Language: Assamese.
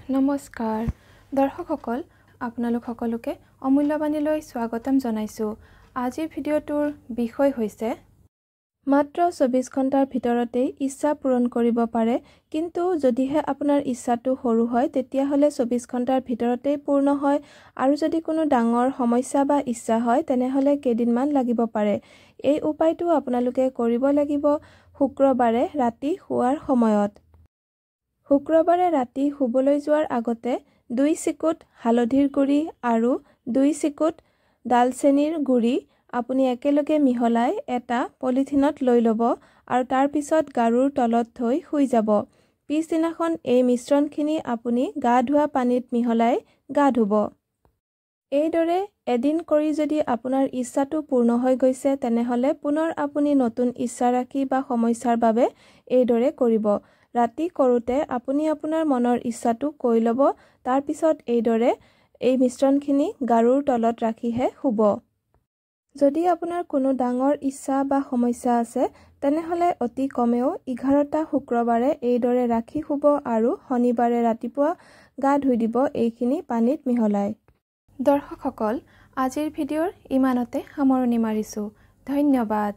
নমস্কাৰ দৰ্শকসকল আপোনালোক সকলোকে অমূল্যবাণীলৈ স্বাগতম জনাইছো। আজিৰ ভিডিঅ'টোৰ বিষয় হৈছে মাত্ৰ 24 ঘণ্টাৰ ভিতৰতে ইচ্ছা পূৰণ কৰিব পাৰে, কিন্তু যদিহে আপোনাৰ ইচ্ছাটো সৰু হয় তেতিয়াহলে 24 ঘণ্টাৰ ভিতৰতে পূৰ্ণ হয়, আৰু যদি কোনো ডাঙৰ সমস্যা বা ইচ্ছা হয় তেনেহলে কেইদিনমান লাগিব পাৰে। এই উপায়টো আপোনালোকে কৰিব লাগিব শুক্ৰবাৰে ৰাতি শুৱাৰ সময়ত। শুক্ৰবাৰে ৰাতি শুবলৈ যোৱাৰ আগতে 2 চিকুট হালধিৰ গুড়ি আৰু 2 চিকুট ডালচেনিৰ গুড়ি আপুনি একেলগে মিহলাই এটা পলিথিনত লৈ ল'ব আৰু তাৰ পিছত গাৰুৰ তলত থৈ শুই যাব। পিছদিনাখন এই মিশ্ৰণখিনি আপুনি গা ধোৱা পানীত মিহলাই গা ধুব। এইদৰে এদিন কৰি যদি আপোনাৰ ইচ্ছাটো পূৰ্ণ হৈ গৈছে তেনেহলে পুনৰ আপুনি নতুন ইচ্ছা ৰাখি বা সমস্যাৰ বাবে এইদৰে কৰিব। ৰাতি কৰোঁতে আপুনি আপোনাৰ মনৰ ইচ্ছাটো কৈ ল'ব, তাৰ পিছত এইদৰে এই মিশ্ৰণখিনি গাৰুৰ তলত ৰাখিহে শুব। যদি আপোনাৰ কোনো ডাঙৰ ইচ্ছা বা সমস্যা আছে তেনেহলে অতি কমেও 11টা শুক্ৰবাৰে এইদৰে ৰাখি শুব আৰু শনিবাৰে ৰাতিপুৱা গা ধুই দিব এইখিনি পানীত মিহলাই। দৰ্শকসকল আজিৰ ভিডিঅ'ৰ ইমানতে সামৰণি মাৰিছো। ধন্যবাদ।